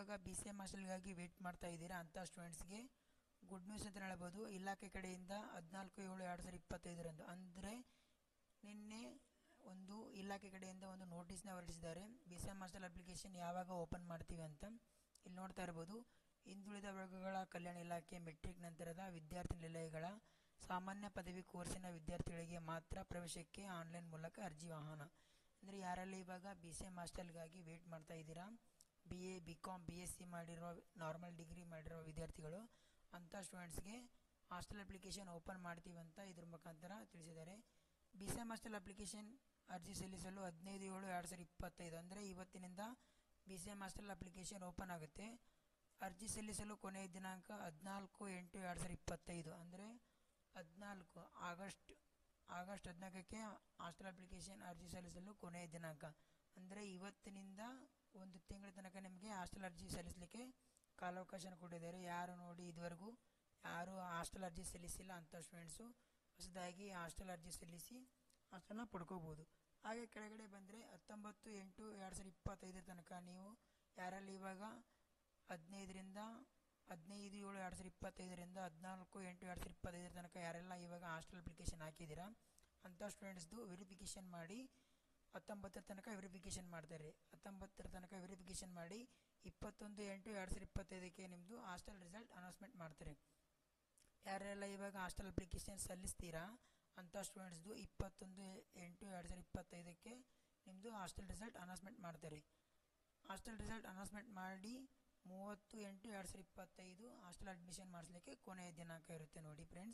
ಇವಾಗ B C M ಹಾಸ್ಟೆಲ್ಗಾಗಿ wait ಮಾಡ್ತಾ ಇದ್ದೀರಾ ಅಂಥ ಸ್ಟೂಡೆಂಟ್ಸ್ಗೆ ಗುಡ್ ನ್ಯೂಸ್ ಅಂತ ಹೇಳ್ಬೋದು. ಇಲಾಖೆ ಕಡೆಯಿಂದ 14/7/2025 ಅಂದರೆ ನಿನ್ನೆ ಒಂದು ಇಲಾಖೆ ಕಡೆಯಿಂದ ಒಂದು ನೋಟಿಸ್ನ ಹೊರಡಿಸಿದ್ದಾರೆ. B C M hostel application ಯಾವಾಗ ಓಪನ್ ಮಾಡ್ತೀವಿ ಅಂತ ಇಲ್ಲಿ ನೋಡ್ತಾ ಇರ್ಬೋದು. ಹಿಂದುಳಿದ ವರ್ಗಗಳ ಕಲ್ಯಾಣ ಇಲಾಖೆ ಮೆಟ್ರಿಕ್ ನಂತರದ ವಿದ್ಯಾರ್ಥಿ ನಿಲಯಗಳ ಸಾಮಾನ್ಯ ಪದವಿ ಕೋರ್ಸಿನ ವಿದ್ಯಾರ್ಥಿಗಳಿಗೆ ಮಾತ್ರ ಪ್ರವೇಶಕ್ಕೆ ಆನ್ಲೈನ್ ಮೂಲಕ ಅರ್ಜಿ ಆಹ್ವಾನ. ಅಂದರೆ ಯಾರೆಲ್ಲ ಇವಾಗ ಬಿ ಸಿ ಎಮ್ ಹಾಸ್ಟೆಲ್ಗಾಗಿ ವೇಟ್ ಮಾಡ್ತಾ ಇದ್ದೀರಾ, B A B com B S C ಮಾಡಿರೋ ನಾರ್ಮಲ್ ಡಿಗ್ರಿ ಮಾಡಿರೋ ವಿದ್ಯಾರ್ಥಿಗಳು ಅಂಥ ಸ್ಟೂಡೆಂಟ್ಸ್ಗೆ ಹಾಸ್ಟೆಲ್ ಅಪ್ಲಿಕೇಶನ್ ಓಪನ್ ಮಾಡ್ತೀವಿ ಅಂತ ಇದ್ರ ಮುಖಾಂತರ ತಿಳಿಸಿದ್ದಾರೆ. B C M hostel application ಅರ್ಜಿ ಸಲ್ಲಿಸಲು 15/7/2025 ಅಂದರೆ ಇವತ್ತಿನಿಂದ B C M hostel application open ಆಗುತ್ತೆ. ಅರ್ಜಿ ಸಲ್ಲಿಸಲು ಕೊನೆಯ ದಿನಾಂಕ 14/8/2025 ಅಂದರೆ 14 ಆಗಸ್ಟ್ 14ಕ್ಕೆ ಹಾಸ್ಟೆಲ್ ಅಪ್ಲಿಕೇಶನ್ ಅರ್ಜಿ ಸಲ್ಲಿಸಲು ಕೊನೆಯ ದಿನಾಂಕ. ಅಂದರೆ ಇವತ್ತಿನಿಂದ ಒಂದು ತಿಂಗಳ ತನಕ ನಿಮಗೆ ಹಾಸ್ಟೆಲ್ ಅರ್ಜಿ ಸಲ್ಲಿಸಲಿಕ್ಕೆ ಕಾಲಾವಕಾಶ ಕೊಟ್ಟಿದ್ದಾರೆ. ಯಾರು ನೋಡಿ ಇದುವರೆಗೂ ಯಾರು ಹಾಸ್ಟೆಲ್ ಅರ್ಜಿ ಸಲ್ಲಿಸಿಲ್ಲ ಅಂಥ ಸ್ಟೂಡೆಂಟ್ಸು ಹೊಸದಾಗಿ ಹಾಸ್ಟೆಲ್ ಅರ್ಜಿ ಸಲ್ಲಿಸಿ ಹಾಸ್ಟೆಲ್ನ ಪಡ್ಕೋಬೋದು. ಹಾಗೆ ಕೆಳಗಡೆ ಬಂದರೆ 19/8/2025 ತನಕ ನೀವು ಯಾರೆಲ್ಲ ಇವಾಗ 15/7/2025 14/8/2025 ತನಕ ಯಾರೆಲ್ಲ ಇವಾಗ ಹಾಸ್ಟೆಲ್ ಅಪ್ಲಿಕೇಶನ್ ಹಾಕಿದ್ದೀರಾ ಅಂಥ ಸ್ಟೂಡೆಂಟ್ಸ್ದು ವೆರಿಫಿಕೇಷನ್ ಮಾಡಿ 19 ತನಕ ವೆರಿಫಿಕೇಷನ್ ಮಾಡ್ತಾರೆ. 19 ತನಕ ವೆರಿಫಿಕೇಷನ್ ಮಾಡಿ 21/8/2025ಕ್ಕೆ ನಿಮ್ಮದು ಹಾಸ್ಟೆಲ್ ರಿಸಲ್ಟ್ ಅನೌನ್ಸ್ಮೆಂಟ್ ಮಾಡ್ತಾರೆ. ಯಾರೆಲ್ಲ ಇವಾಗ ಹಾಸ್ಟೆಲ್ ಅಪ್ಲಿಕೇಶನ್ ಸಲ್ಲಿಸ್ತೀರಾ ಅಂಥ ಸ್ಟೂಡೆಂಟ್ಸ್ದು 21/8/2025ಕ್ಕೆ ನಿಮ್ಮದು ಹಾಸ್ಟೆಲ್ ರಿಸಲ್ಟ್ ಅನೌನ್ಸ್ಮೆಂಟ್ ಮಾಡ್ತಾರೆ. ಹಾಸ್ಟೆಲ್ ರಿಸಲ್ಟ್ ಅನೌನ್ಸ್ಮೆಂಟ್ ಮಾಡಿ 30/8/2025 ಹಾಸ್ಟೆಲ್ ಅಡ್ಮಿಷನ್ ಮಾಡಿಸ್ಲಿಕ್ಕೆ ಕೊನೆಯ ದಿನಾಂಕ ಇರುತ್ತೆ ನೋಡಿ ಫ್ರೆಂಡ್ಸ್.